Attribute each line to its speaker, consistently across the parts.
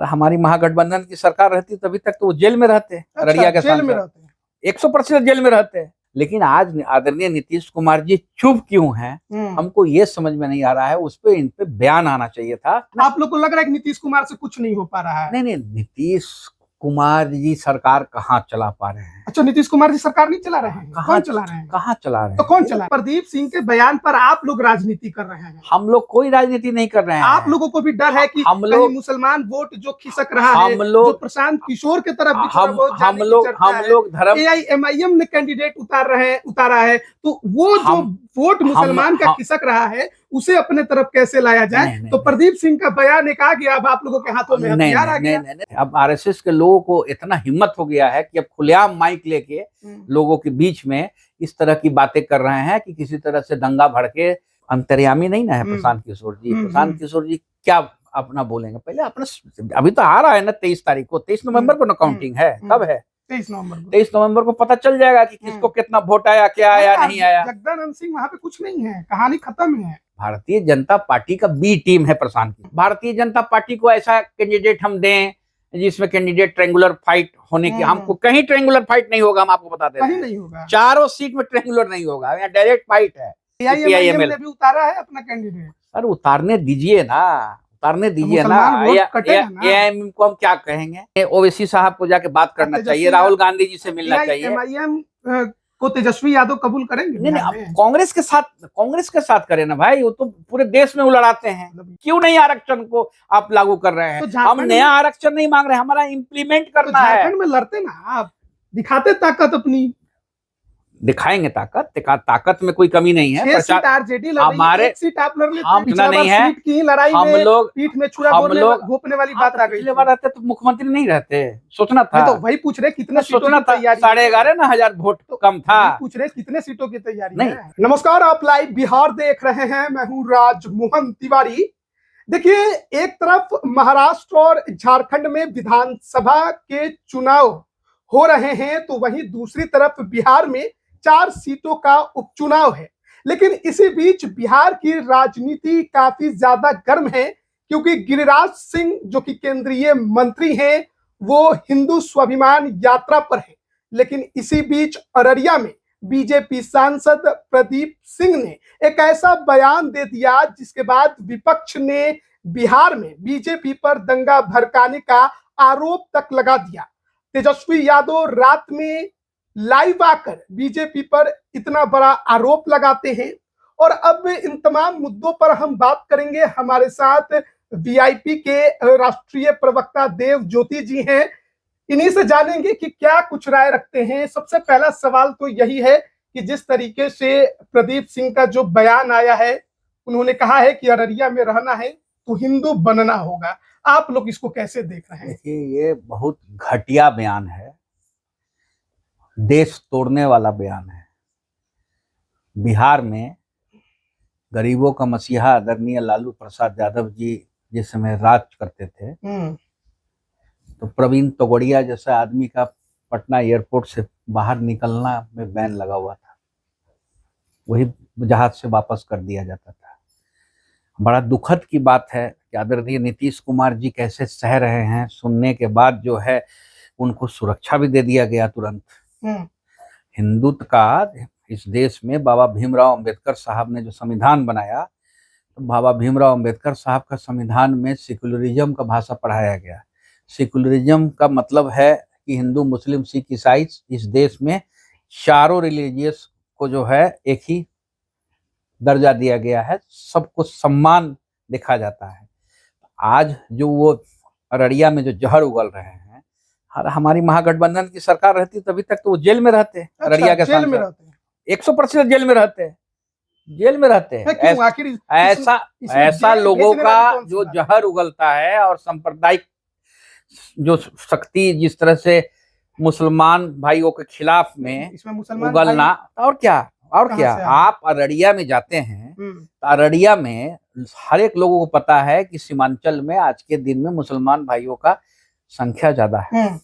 Speaker 1: हमारी महागठबंधन की सरकार रहती तभी तक तो वो जेल में रहते, अररिया के
Speaker 2: जेल में रहते हैं,
Speaker 1: 100% जेल में रहते हैं। लेकिन आज आदरणीय नीतीश कुमार जी चुप क्यों हैं, हमको ये समझ में नहीं आ रहा है। उस पे इन पे बयान आना चाहिए था।
Speaker 2: आप लोग को लग रहा है कि नीतीश कुमार से कुछ नहीं हो पा रहा है?
Speaker 1: नहीं, नीतीश कुमार जी सरकार कहाँ चला पा रहे हैं।
Speaker 2: अच्छा, नीतीश कुमार जी सरकार नहीं चला रहे हैं? कौन चला रहे हैं?
Speaker 1: कहाँ चला रहे हैं?
Speaker 2: तो कौन चला? प्रदीप सिंह के बयान पर आप लोग राजनीति कर रहे हैं।
Speaker 1: हम लोग कोई राजनीति नहीं कर रहे हैं।
Speaker 2: आप लोगों को भी डर है कि
Speaker 1: हम लोग
Speaker 2: मुसलमान वोट जो खिसक रहा है, जो प्रशांत किशोर के तरफ भी
Speaker 1: हम लोग धर्म
Speaker 2: AIMIM ने कैंडिडेट उतारा है, तो वो जो वोट मुसलमान का खिसक रहा है उसे अपने तरफ कैसे लाया जाए? तो प्रदीप सिंह का बयान एक आ गया, अब आप लोगों के हाथों में हथियार आ गया।
Speaker 1: अब आरएसएस के लोगों को इतना हिम्मत हो गया है कि अब खुलेआम माइक लेके लोगों के बीच में इस तरह की बातें कर रहे हैं कि किसी तरह से दंगा भड़के। अंतर्यामी नहीं ना है प्रशांत किशोर जी। प्रशांत किशोर जी क्या अपना बोलेंगे? पहले अपना, अभी तो आ रहा है ना 23 तारीख को, 23 नवंबर को ना काउंटिंग है। कब है? 23 नवंबर को पता चल जाएगा कि किसको कितना वोट आया, क्या आया, नहीं आया।
Speaker 2: जगदानंद सिंह वहां पे कुछ नहीं है, कहानी खत्म है।
Speaker 1: भारतीय जनता पार्टी का बी टीम है प्रशांत की। भारतीय जनता पार्टी को ऐसा कैंडिडेट हम दें जिसमें कैंडिडेट ट्रायंगुलर फाइट होने की, हमको कहीं ट्रायंगुलर फाइट नहीं होगा। हम आपको बताते हैं,
Speaker 2: कहीं नहीं होगा।
Speaker 1: चारों सीट में ट्रायंगुलर नहीं होगा, यहाँ डायरेक्ट फाइट है।
Speaker 2: AIMIM ने भी उतारा है अपना कैंडिडेट।
Speaker 1: सर उतारने दीजिए ना, उतारने दीजिए ना। AIMIM को हम क्या कहेंगे? ओवैसी साहब को जाके बात करना चाहिए, राहुल गांधी जी से मिलना चाहिए।
Speaker 2: AIMIM को तेजस्वी यादव कबूल करेंगे?
Speaker 1: नहीं, कांग्रेस के साथ करें ना भाई। वो तो पूरे देश में वो लड़ाते हैं। क्यों नहीं आरक्षण को आप लागू कर रहे हैं? हम नया आरक्षण नहीं मांग रहे, हमारा इम्प्लीमेंट करना है।
Speaker 2: झारखंड में लड़ते ना, आप दिखाते ताकत अपनी।
Speaker 1: दिखाएंगे ताकत में कोई कमी नहीं है।
Speaker 2: 6 सीट RJD लड़ रही है,
Speaker 1: हमारे
Speaker 2: 1 सीट आप लड़ लेते
Speaker 1: हैं। इतना नहीं है।
Speaker 2: सीट की लड़ाई
Speaker 1: हम
Speaker 2: में
Speaker 1: लोग
Speaker 2: पीठ में छुरा घोंपने वाली बात आ गई।
Speaker 1: पिछले बार रहते तो मुख्यमंत्री नहीं रहते, सोचना था।
Speaker 2: तो वही पूछ रहे कितने
Speaker 1: सोचना था, 11,500 वोट तो कम था।
Speaker 2: पूछ रहे कितने सीटों की तैयारी है। नमस्कार, आप लाइव बिहार देख रहे हैं, मैं हूँ राजमोहन तिवारी। देखिए, एक तरफ महाराष्ट्र और झारखंड में विधानसभा के चुनाव हो रहे हैं, तो वहीं दूसरी तरफ बिहार में 4 सीटों का उपचुनाव है। लेकिन इसी बीच बिहार की राजनीति काफी ज्यादा गर्म है, क्योंकि गिरिराज सिंह जो कि केंद्रीय मंत्री हैं, वो हिंदू स्वाभिमान यात्रा पर है। लेकिन इसी बीच अररिया में बीजेपी सांसद प्रदीप सिंह ने एक ऐसा बयान दे दिया जिसके बाद विपक्ष ने बिहार में बीजेपी पर दंगा भड़काने का आरोप तक लगा दिया। तेजस्वी यादव रात में लाइव आकर बीजेपी पर इतना बड़ा आरोप लगाते हैं। और अब इन तमाम मुद्दों पर हम बात करेंगे। हमारे साथ VIP के राष्ट्रीय प्रवक्ता देव ज्योति जी हैं, इन्हीं से जानेंगे कि क्या कुछ राय रखते हैं। सबसे पहला सवाल तो यही है कि जिस तरीके से प्रदीप सिंह का जो बयान आया है, उन्होंने कहा है कि अररिया में रहना है तो हिंदू बनना होगा, आप लोग इसको कैसे देख रहे हैं?
Speaker 1: ये बहुत घटिया बयान है, देश तोड़ने वाला बयान है। बिहार में गरीबों का मसीहा आदरणीय लालू प्रसाद यादव जी जिस समय राज करते थे, तो प्रवीण तोगड़िया जैसा आदमी का पटना एयरपोर्ट से बाहर निकलना में बैन लगा हुआ था, वही जहाज से वापस कर दिया जाता था। बड़ा दुखद की बात है कि आदरणीय नीतीश कुमार जी कैसे सह रहे हैं। सुनने के बाद जो है उनको सुरक्षा भी दे दिया गया तुरंत। हिंदुत्व का इस देश में बाबा भीमराव अंबेडकर साहब ने जो संविधान बनाया, तो बाबा भीमराव अंबेडकर साहब का संविधान में सेकुलरिज्म का भाषा पढ़ाया गया। सेकुलरिज्म का मतलब है कि हिंदू, मुस्लिम, सिख, ईसाई इस देश में चारों रिलीजियस को जो है एक ही दर्जा दिया गया है, सबको सम्मान देखा जाता है। आज जो वो अररिया में जो जहर उगल रहे हैं, हमारी महागठबंधन की सरकार रहती तभी तक तो वो जेल में रहते। अररिया के
Speaker 2: जेल में रहते हैं,
Speaker 1: 100% जेल में रहते हैं। जेल में रहते हैं। ऐसा लोगों का जो जहर उगलता है और सांप्रदायिक जो शक्ति जिस तरह से मुसलमान भाइयों के खिलाफ में उगलना, और क्या आप अररिया में जाते हैं तो अररिया में हर एक लोगों को पता है कि सीमांचल में आज के दिन में मुसलमान भाइयों का संख्या ज्यादा है।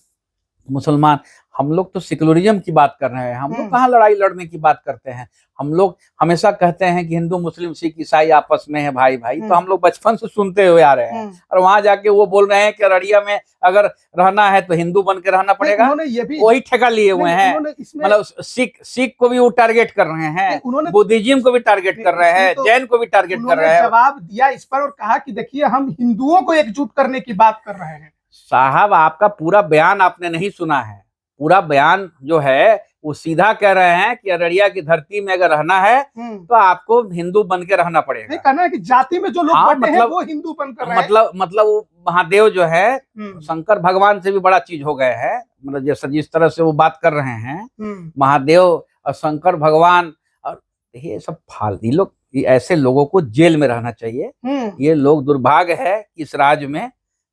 Speaker 1: मुसलमान हम लोग तो सेकुलरिज्म की बात कर रहे हैं, हम लोग
Speaker 2: हम्म।
Speaker 1: कहाँ लड़ाई लड़ने की बात करते हैं। हम लोग हमेशा कहते हैं कि हिंदू मुस्लिम सिख ईसाई आपस में है भाई भाई, तो हम लोग बचपन से सुनते हुए आ रहे हैं। और वहां जाके वो बोल रहे हैं कि अररिया में अगर रहना है तो हिंदू बन के रहना पड़ेगा।
Speaker 2: उन्होंने ये भी
Speaker 1: वही ठेका लिए हुए हैं।
Speaker 2: उन्होंने इसमें
Speaker 1: मतलब सिख को भी वो टारगेट कर रहे हैं,
Speaker 2: उन्होंने
Speaker 1: बुद्धिज्म को भी टारगेट कर रहे हैं,
Speaker 2: तो
Speaker 1: जैन को भी टारगेट कर
Speaker 2: उन्होंने
Speaker 1: रहे हैं।
Speaker 2: जवाब दिया इस पर और कहा कि देखिए हम हिंदुओं को एकजुट करने की बात कर रहे हैं।
Speaker 1: साहब आपका पूरा बयान आपने नहीं सुना है। पूरा बयान जो है वो सीधा कह रहे हैं कि अररिया की धरती में अगर रहना है तो आपको हिंदू बन के रहना पड़ेगा।
Speaker 2: नहीं, कहना है कि जाति में जो लोग
Speaker 1: हाँ,
Speaker 2: बटे हैं वो हिंदू बनकर रहे हैं।
Speaker 1: मतलब वो महादेव जो है शंकर भगवान से भी बड़ा चीज हो गए हैं। मतलब जैसा जिस तरह से वो बात कर रहे हैं महादेव और शंकर भगवान, और ये सब फालतू लोग, ऐसे लोगों को जेल में रहना चाहिए। ये लोग दुर्भाग्य है कि इस राज्य में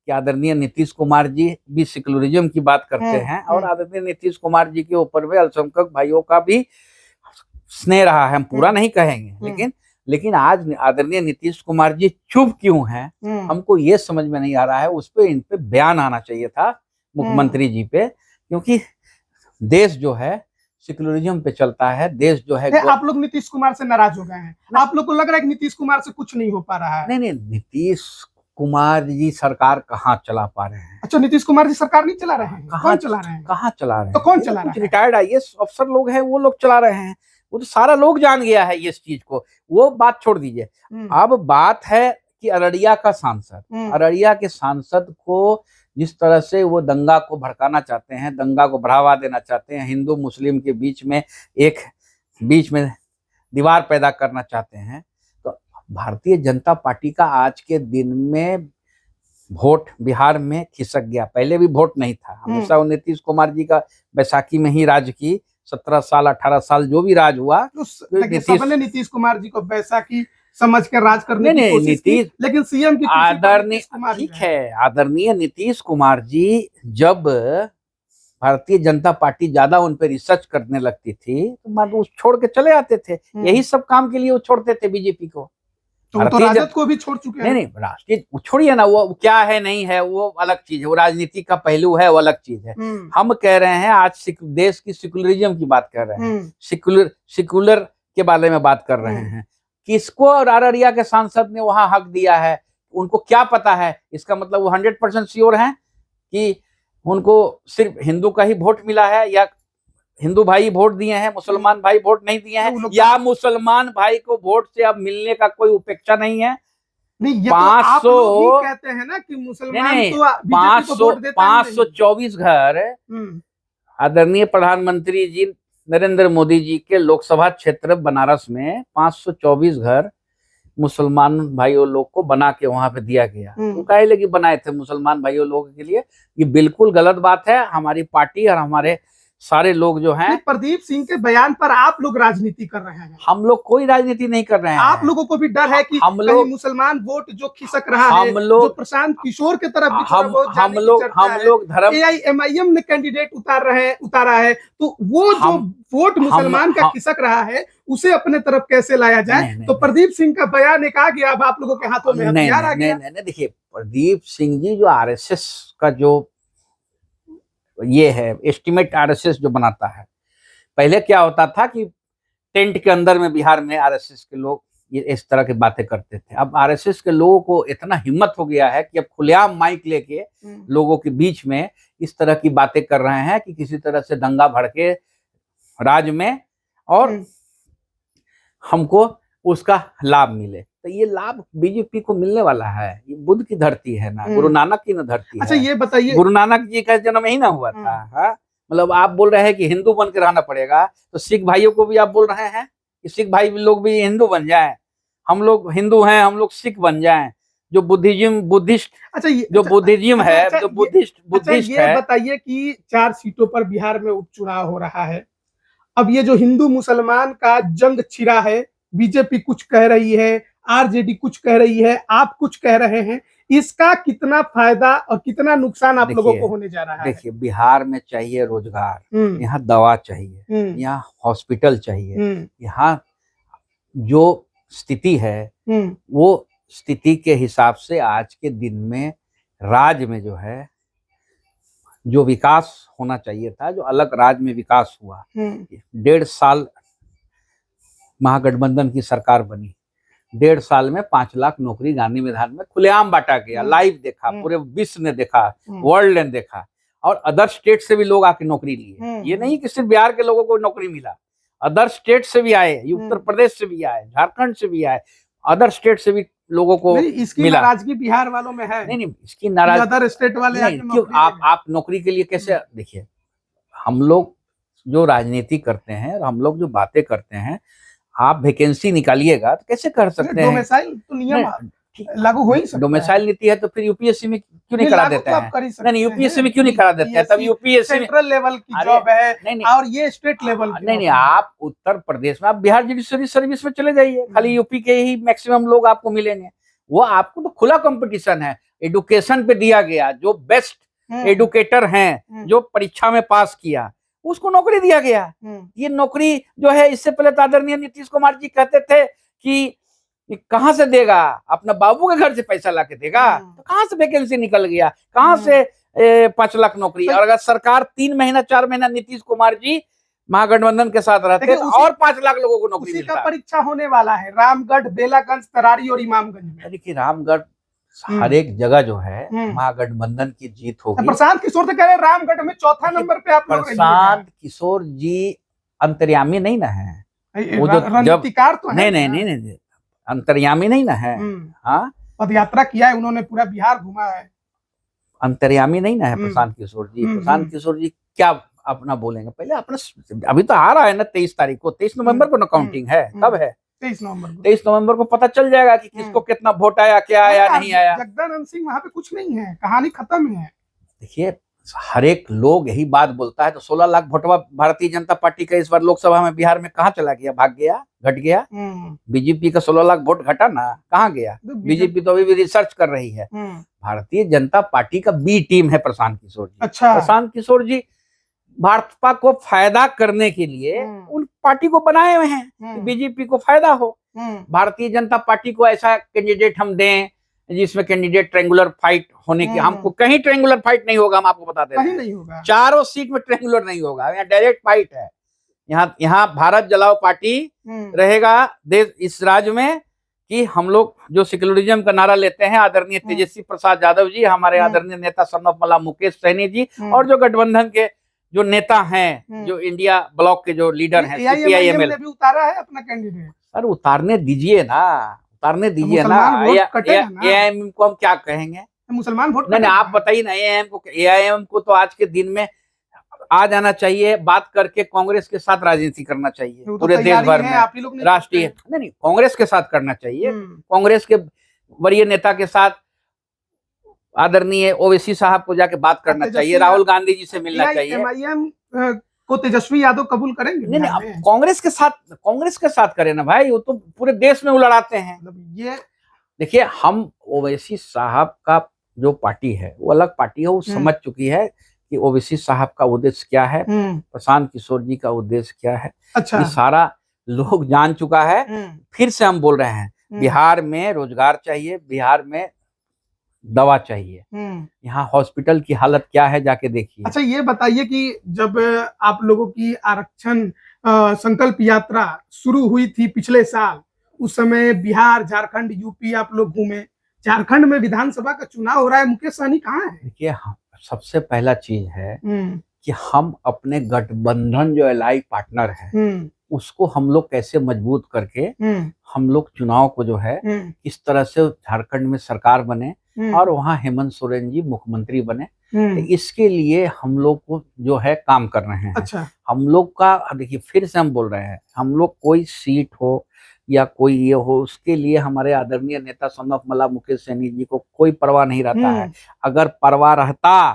Speaker 1: कि आदरणीय नीतीश कुमार जी भी सेकुलरिज्म की बात करते हैं और आदरणीय नीतीश कुमार जी के ऊपर भी अल्पसंख्यक भाइयों का भी स्नेह रहा है। हम पूरा नहीं कहेंगे, लेकिन आज आदरणीय नीतीश कुमार जी चुप क्यों हैं, हमको ये समझ में नहीं आ रहा है। उस पे इन पे बयान आना चाहिए था मुख्यमंत्री जी पे, क्योंकि देश जो है सेकुलरिज्म पे चलता है। देश जो है
Speaker 2: आप लोग नीतीश कुमार से नाराज हो गए हैं। आप लोग को लग रहा है कि नीतीश कुमार से कुछ नहीं हो पा रहा है।
Speaker 1: नहीं, नीतीश कुमार जी सरकार कहाँ चला पा रहे हैं।
Speaker 2: अच्छा, नीतीश कुमार जी सरकार नहीं चला रहे हैं? कौन चला रहे हैं?
Speaker 1: कहाँ चला रहे हैं?
Speaker 2: तो कौन चला रहा है?
Speaker 1: रिटायर्ड आईएएस अफसर लोग हैं, वो लोग चला रहे हैं। वो तो सारा लोग जान गया है ये इस चीज को। वो बात छोड़ दीजिए। अब बात है कि अररिया का सांसद, अररिया के सांसद को जिस तरह से वो दंगा को भड़काना चाहते हैं, दंगा को बढ़ावा देना चाहते हैं, हिंदू मुस्लिम के बीच में दीवार पैदा करना चाहते हैं, तो भारतीय जनता पार्टी का आज के दिन में वोट बिहार में खिसक गया। पहले भी वोट नहीं था, हमेशा वो नीतीश कुमार जी का बैसाखी में ही राज की 17 साल 18 साल जो भी राज हुआ,
Speaker 2: सबने नीतीश कुमार जी को बैसाखी समझ कर राज करने की कोशिश की, लेकिन सीएम की
Speaker 1: आदरणीय, ठीक है, आदरणीय नीतीश कुमार जी जब भारतीय जनता पार्टी ज्यादा उन पर रिसर्च करने लगती थी तो छोड़ के चले आते थे। यही सब काम के लिए वो छोड़ते थे बीजेपी को।
Speaker 2: तो राजद को भी छोड़ चुके हैं।
Speaker 1: नहीं, राष्ट्रीय छोड़िए ना, वो क्या है नहीं है वो अलग चीज है, वो राजनीति का पहलू है, वो अलग चीज है। हम कह रहे हैं आज देश की सेकुलरिज्म की बात कर रहे हैं, सेकुलर के बारे में बात कर रहे हैं। किसको और अररिया के सांसद ने वहां हक दिया है, उनको क्या पता है? इसका मतलब वो 100% श्योर हैं कि उनको सिर्फ हिंदू का ही वोट मिला है, या हिंदू भाई वोट दिए हैं, मुसलमान भाई वोट नहीं दिए हैं, या मुसलमान भाई को वोट से अब मिलने का कोई उपेक्षा नहीं है।
Speaker 2: नहीं, ये 500 तो आप लोग ही कहते हैं ना कि मुसलमान तो
Speaker 1: 524 घर आदरणीय प्रधानमंत्री जी नरेंद्र मोदी जी के लोकसभा क्षेत्र बनारस में 524 घर मुसलमान भाइयों लोग को बना के वहां पे दिया गया। तो काहे लगी बनाए थे मुसलमान भाइयों लोगों के लिए? ये बिल्कुल गलत बात है। हमारी पार्टी और हमारे सारे लोग जो हैं,
Speaker 2: प्रदीप सिंह के बयान पर आप लोग राजनीति कर रहे हैं।
Speaker 1: हम लोग कोई राजनीति नहीं कर रहे हैं।
Speaker 2: आप लोगों को भी डर है कि हम लोग मुसलमान वोट जो खिसक रहा है, जो प्रशांत किशोर के तरफ
Speaker 1: हम लोग धर्म
Speaker 2: एआईएमआईएम ने कैंडिडेट उतारा है, तो वो जो वोट मुसलमान का खिसक रहा है उसे अपने तरफ कैसे लाया जाए? तो प्रदीप सिंह का बयान एक आ गया, अब आप लोगों के हाथों में हथियार आ गया।
Speaker 1: नहीं, देखिए प्रदीप सिंह जी जो आरएसएस का जो ये है एस्टिमेट, आरएसएस जो बनाता है, पहले क्या होता था कि टेंट के अंदर में बिहार में आरएसएस के लोग ये इस तरह की बातें करते थे। अब आरएसएस के लोगों को इतना हिम्मत हो गया है कि अब खुलेआम माइक लेके लोगों के बीच में इस तरह की बातें कर रहे हैं कि किसी तरह से दंगा भड़के राज्य में और हमको उसका लाभ मिले। तो ये लाभ बीजेपी को मिलने वाला है। ये बुद्ध की धरती है ना, गुरु नानक की ना धरती है।
Speaker 2: अच्छा, ये बताइए,
Speaker 1: गुरु नानक जी का जन्म यही ना हुआ था। हाँ, मतलब आप बोल रहे हैं कि हिंदू बन के रहना पड़ेगा, तो सिख भाइयों को भी आप बोल रहे हैं कि सिख भाई लोग भी हिंदू बन जाएं, हम लोग हिंदू हैं, हम लोग सिख बन जाएं। जो बुद्धिस्ट
Speaker 2: ये बताइए कि 4 सीटों पर बिहार में उपचुनाव हो रहा है। अब ये जो हिंदू मुसलमान का जंग छिड़ा है, बीजेपी कुछ कह रही है, आरजेडी कुछ कह रही है, आप कुछ कह रहे हैं, इसका कितना फायदा और कितना नुकसान आप लोगों को होने जा रहा है?
Speaker 1: देखिए, बिहार में चाहिए रोजगार, यहाँ दवा चाहिए, यहाँ हॉस्पिटल चाहिए, यहाँ जो स्थिति है वो स्थिति के हिसाब से आज के दिन में राज्य में जो है जो विकास होना चाहिए था, जो अलग राज्य में विकास हुआ, 1.5 साल महागठबंधन की सरकार बनी, 1.5 साल में 5 लाख नौकरी गांधी मैदान में खुलेआम बांटा गया, लाइव देखा, पूरे विश्व ने देखा, वर्ल्ड ने देखा, और अदर स्टेट से भी लोग आके नौकरी लिए। ये नहीं कि सिर्फ बिहार के लोगों को नौकरी मिला, अदर स्टेट से भी आए, उत्तर प्रदेश से भी आए, झारखंड से भी आए, अदर स्टेट से भी लोगों को
Speaker 2: इसकी
Speaker 1: मिला।
Speaker 2: नाराजगी बिहार वालों में है।
Speaker 1: नहीं, इसकी नाराजगी
Speaker 2: अदर स्टेट वाले
Speaker 1: क्यों? आप नौकरी के लिए कैसे, देखिए हम लोग जो राजनीति करते हैं और हम लोग जो बातें करते हैं, आप वैकेंसी निकालिएगा तो कैसे कर सकते हैं?
Speaker 2: डोमिसाइल तो नियम लागू हो ही सकता है।
Speaker 1: डोमिसाइल नीति है तो फिर यूपीएससी में क्यों नहीं करा देते हैं? नहीं, यूपीएससी में क्यों नहीं करा देते हैं? तब यूपीएससी
Speaker 2: सेंट्रल लेवल की जॉब है, और ये स्टेट लेवल की।
Speaker 1: नहीं, आप उत्तर प्रदेश में, आप बिहार जुडिशरी सर्विस में चले जाइए, खाली यूपी के ही मैक्सिमम लोग आपको मिलेंगे। वो आपको तो खुला कंपटीशन है, एडुकेशन पे दिया गया, जो बेस्ट एडुकेटर हैं, जो परीक्षा में पास किया, उसको नौकरी दिया गया। ये नौकरी जो है, इससे पहले तो आदरणीय नीतीश कुमार जी कहते थे कि कहां से देगा, अपना बाबू के घर से पैसा लाके देगा, तो कहां से वैकेंसी निकल गया, कहां से 5 लाख नौकरी? और अगर सरकार 3 महीना 4 महीना नीतीश कुमार जी महागठबंधन के साथ रहते तो और 5 लाख लोगों को नौकरी मिलता।
Speaker 2: परीक्षा होने वाला है रामगढ़, बेलागंज, तरारी और इमामगंज में।
Speaker 1: देखिए रामगढ़ हर एक जगह जो है महागठबंधन की जीत होगी।
Speaker 2: प्रशांत किशोर तो कह रहे हैं रामगढ़ में 4था नंबर पे आप लोग।
Speaker 1: प्रशांत किशोर जी अंतर्यामी नहीं ना है,
Speaker 2: वो जो रणनीतिकार तो है।
Speaker 1: नहीं, अंतर्यामी नहीं ना है। हाँ,
Speaker 2: पद यात्रा किया है उन्होंने, पूरा बिहार घुमा है।
Speaker 1: अंतर्यामी नहीं ना है प्रशांत किशोर जी। प्रशांत किशोर जी क्या अपना बोलेंगे? पहले अपना, अभी तो आ रहा है ना 23 तारीख को, 23 नवंबर को ना काउंटिंग है। कब है? 23 नवंबर को पता चल जाएगा कि किसको कितना वोट आया, क्या आया, नहीं आया।
Speaker 2: जगदानंद सिंह वहां पे कुछ नहीं है, कहानी खत्म है।
Speaker 1: देखिए हर एक लोग यही बात बोलता है, तो 16 लाख वोटवा भारतीय जनता पार्टी का इस बार लोकसभा में बिहार में कहाँ चला गया? भाग गया, घट गया। बीजेपी का 16 लाख वोट घटा ना, कहाँ गया? बीजेपी तो अभी भी रिसर्च कर रही है। भारतीय जनता पार्टी का बी टीम है प्रशांत किशोर जी।
Speaker 2: अच्छा।
Speaker 1: प्रशांत किशोर जी भाजपा को फायदा करने के लिए उन पार्टी को बनाए हुए हैं, बीजेपी को फायदा हो। भारतीय जनता पार्टी को ऐसा कैंडिडेट हम दें जिसमें कैंडिडेट ट्रायंगुलर फाइट होने की, हमको कहीं ट्रायंगुलर फाइट नहीं होगा, हम आपको बता दें,
Speaker 2: कहीं नहीं होगा।
Speaker 1: चारों सीट में ट्रायंगुलर नहीं होगा, यहाँ डायरेक्ट फाइट है। यहाँ भारत जलाओ पार्टी रहेगा देश इस राज्य में, कि हम लोग जो सेक्युलरिज्म का नारा लेते हैं, आदरणीय तेजस्वी प्रसाद यादव जी, हमारे आदरणीय नेता सन ऑफ मला मुकेश सहनी जी, और जो गठबंधन के जो नेता हैं, जो इंडिया ब्लॉक के जो लीडर हैं,
Speaker 2: CPIML ने भी उतारा है अपना कैंडिडेट।
Speaker 1: सर उतारने दीजिए ना, उतारने दीजिए ना। AIM को हम क्या कहेंगे?
Speaker 2: मुसलमान वोट
Speaker 1: नहीं, आप बताइए ना। AIM को तो आज के दिन में आ जाना चाहिए, बात करके कांग्रेस के साथ राजनीति करना चाहिए पूरे देश भर में। राष्ट्रीय नहीं, कांग्रेस के साथ करना चाहिए। कांग्रेस के वरीय नेता के साथ आदरणीय ओवैसी साहब को जाके बात करना चाहिए, राहुल गांधी जी से मिलना चाहिए।
Speaker 2: MIM को तेजस्वी यादव कबूल करेंगे?
Speaker 1: नहीं, कांग्रेस के साथ करें ना भाई, वो तो पूरे देश में उलड़ाते हैं।
Speaker 2: ये
Speaker 1: देखिए, हम ओवैसी साहब का जो पार्टी है वो अलग पार्टी है, वो समझ चुकी है कि ओवैसी साहब का उद्देश्य क्या है, प्रशांत किशोर जी का उद्देश्य क्या है।
Speaker 2: अच्छा।
Speaker 1: ये सारा लोग जान चुका है। फिर से हम बोल रहे हैं, बिहार में रोजगार चाहिए, बिहार में दवा चाहिए। यहाँ हॉस्पिटल की हालत क्या है जाके देखिए।
Speaker 2: अच्छा, ये बताइए कि जब आप लोगों की आरक्षण संकल्प यात्रा शुरू हुई थी पिछले साल, उस समय बिहार, झारखंड, यूपी आप लोग घूमे। झारखंड में विधानसभा का चुनाव हो रहा है, मुकेश सहनी कहाँ है?
Speaker 1: देखिए, सबसे पहला चीज है कि हम अपने गठबंधन जो एलाई पार्टनर है उसको हम लोग कैसे मजबूत करके हम लोग चुनाव को जो है किस तरह से झारखंड में सरकार बने और वहाँ हेमंत सोरेन जी मुख्यमंत्री बने। तो इसके लिए हम लोग को जो है काम कर रहे हैं।
Speaker 2: अच्छा।
Speaker 1: हम लोग का देखिए, फिर से हम बोल रहे हैं, हम लोग कोई सीट हो या कोई ये हो, उसके लिए हमारे आदरणीय नेता सन ऑफ मला मुकेश सहनी जी को कोई परवाह नहीं रहता है। अगर परवाह रहता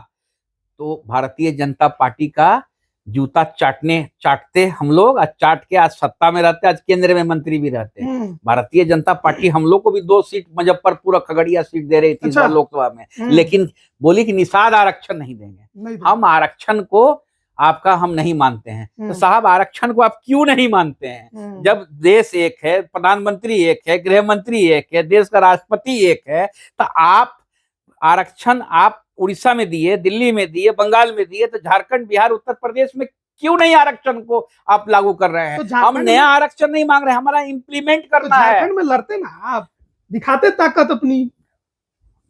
Speaker 1: तो भारतीय जनता पार्टी का जूता चाटते हम लोग, आज चाट के आज सत्ता में रहते, आज केंद्र में मंत्री भी रहते। भारतीय जनता पार्टी हम लोग को भी 2 सीट मुजफ्फरपुर और खगड़िया सीट दे रही थी इस बार लोकसभा में, लेकिन बोली कि निषाद आरक्षण नहीं देंगे। हम आरक्षण को आपका हम नहीं मानते हैं। तो साहब, आरक्षण को आप क्यों नहीं मानते हैं? जब देश एक है, प्रधानमंत्री एक है, गृह मंत्री एक है, देश का राष्ट्रपति एक है, तो आप आरक्षण आप उड़ीसा में दिए, दिल्ली में दिए, बंगाल में दिए, तो झारखंड, बिहार, उत्तर प्रदेश में क्यों नहीं आरक्षण को आप लागू कर रहे हैं?
Speaker 2: तो
Speaker 1: हम नया आरक्षण नहीं मांग रहे, हमारा इम्प्लीमेंट करना है।
Speaker 2: झारखंड में लड़ते ना आप, दिखाते ताकत अपनी।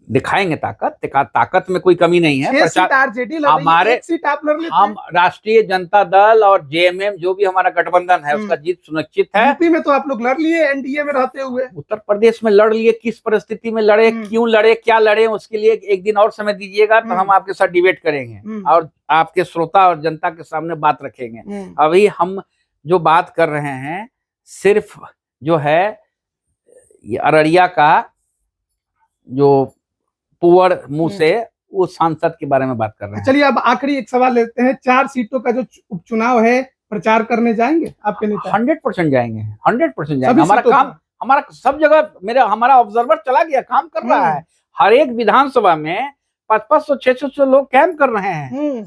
Speaker 1: दिखाएंगे ताकत में कोई कमी नहीं है।
Speaker 2: 6 सीट आरजेडी लड़ रही है,
Speaker 1: हमारे
Speaker 2: 1 सीट आप लड़ लेते
Speaker 1: हम राष्ट्रीय जनता दल और जेएमएम जो भी हमारा गठबंधन है उसका जीत सुनिश्चित है।
Speaker 2: यूपी में तो आप लोग लड़ लिए एनडीए में रहते हुए,
Speaker 1: उत्तर प्रदेश में लड़ लिए, किस परिस्थिति में लड़े, क्यों लड़े, क्या लड़े, उसके लिए एक दिन और समय दीजिएगा तो हम आपके साथ डिबेट करेंगे और आपके श्रोता और जनता के सामने बात रखेंगे। अभी हम जो बात कर रहे हैं सिर्फ जो है ये अररिया का जो पुअर मुंह से वो सांसद के बारे में बात कर रहे हैं।
Speaker 2: चलिए अब आखिरी एक सवाल लेते हैं, 4 सीटों का जो उपचुनाव है, प्रचार करने जाएंगे आपके नेता?
Speaker 1: 100% जाएंगे, 100% जाएंगे। हमारा सब जगह हमारा ऑब्जर्वर चला गया, काम कर रहा है। हर एक विधानसभा में 500 600 लोग कैंप कर रहे हैं।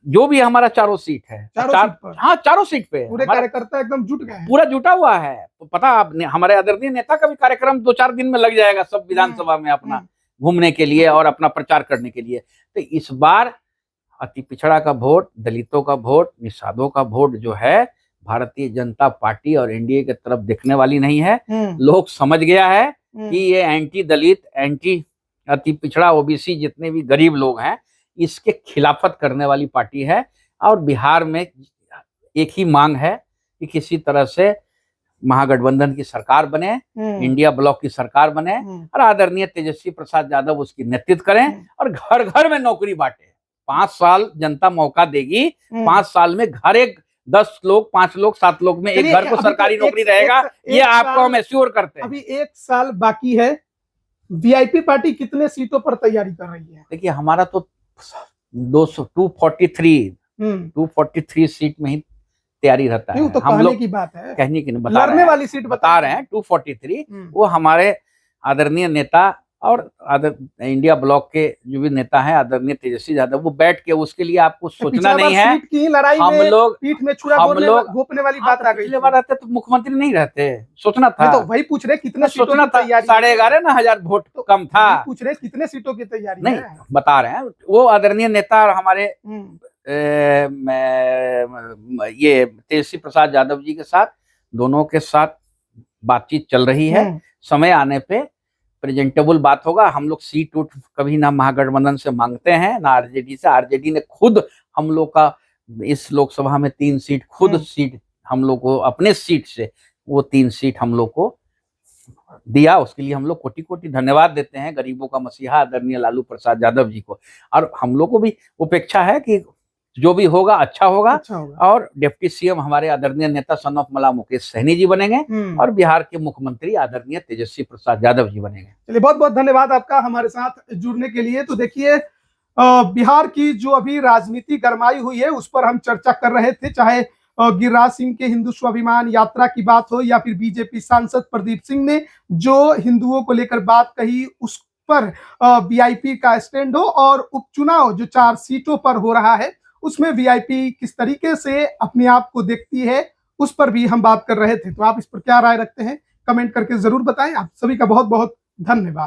Speaker 1: जो भी हमारा चारों सीट है, चारों सीट पे
Speaker 2: पूरे कार्यकर्ता एकदम जुट गए,
Speaker 1: पूरा जुटा हुआ है। तो पता आपने हमारे आदरणीय नेता का भी कार्यक्रम 2-4 दिन में लग जाएगा सब विधानसभा में अपना घूमने के लिए और अपना प्रचार करने के लिए। तो इस बार अति पिछड़ा का वोट, दलितों का वोट, निषादों का वोट जो है भारतीय जनता पार्टी और एनडीए की तरफ देखने वाली नहीं है। लोग समझ गया है कि ये एंटी दलित, एंटी अति पिछड़ा, ओबीसी जितने भी गरीब लोग हैं इसके खिलाफत करने वाली पार्टी है। और बिहार में एक ही मांग है कि किसी तरह से महागठबंधन की सरकार बने, इंडिया ब्लॉक की सरकार बने और आदरणीय तेजस्वी प्रसाद यादव उसकी नेतृत्व करें और घर घर में नौकरी बांटे। 5 साल जनता मौका देगी, 5 साल में घर एक 10 लोग, 5 लोग, 7 लोग में एक घर को सरकारी नौकरी रहेगा। ये आपको हम एश्योर करते हैं।
Speaker 2: अभी 1 साल बाकी है। वीआईपी पार्टी कितने सीटों पर तैयारी कर रही है?
Speaker 1: देखिए हमारा तो 243 सीट में ही तैयारी रहता है।
Speaker 2: तो हम लोग की बात है,
Speaker 1: कहने की नहीं,
Speaker 2: लड़ने वाली सीट
Speaker 1: बता रहे हैं 243। वो हमारे आदरणीय नेता और इंडिया ब्लॉक के जो भी नेता हैं आदरणीय तेजस्वी यादव, वो बैठ के उसके लिए आपको सोचना नहीं है।
Speaker 2: सीट की लड़ाई
Speaker 1: हम लोग
Speaker 2: पीठ में छुरा घोंपने वाली बात आ गई।
Speaker 1: पिछले बार रहते तो मुख्यमंत्री नहीं रहते, सोचना था।
Speaker 2: तो वही पूछ रहे कितने
Speaker 1: सोचना था, 11,500 वोट तो कम था।
Speaker 2: पूछ रहे कितने सीटों की तैयारी
Speaker 1: नहीं बता रहे हैं। वो आदरणीय नेता और हमारे ये तेजस्वी प्रसाद यादव जी के साथ, दोनों के साथ बातचीत चल रही है। समय आने पे प्रेजेंटेबल बात होगा। हम लोग सीट उठ कभी ना महागठबंधन से मांगते हैं ना आरजेडी से। आरजेडी ने खुद हम लोग का इस लोकसभा में 3 सीट खुद सीट हम लोग को अपने सीट से वो 3 सीट हम लोग को दिया। उसके लिए हम लोग कोटि कोटि धन्यवाद देते हैं गरीबों का मसीहा आदरणीय लालू प्रसाद यादव जी को। और हम लोग को भी अपेक्षा है कि जो भी होगा अच्छा होगा। और डिप्टी सीएम हमारे आदरणीय नेता सन ऑफ मला मुकेश सहनी जी बनेंगे और बिहार के मुख्यमंत्री आदरणीय तेजस्वी प्रसाद यादव जी बनेंगे।
Speaker 2: चलिए बहुत बहुत धन्यवाद आपका हमारे साथ जुड़ने के लिए। तो देखिए बिहार की जो अभी राजनीति गरमाई हुई है उस पर हम चर्चा कर रहे थे, चाहे गिरिराज सिंह के हिंदू स्वाभिमान यात्रा की बात हो या फिर बीजेपी सांसद प्रदीप सिंह ने जो हिंदुओं को लेकर बात कही उस पर वीआईपी का स्टैंड हो, और उपचुनाव जो 4 सीटों पर हो रहा है उसमें वीआईपी किस तरीके से अपने आप को देखती है उस पर भी हम बात कर रहे थे। तो आप इस पर क्या राय रखते हैं कमेंट करके जरूर बताएं। आप सभी का बहुत बहुत धन्यवाद।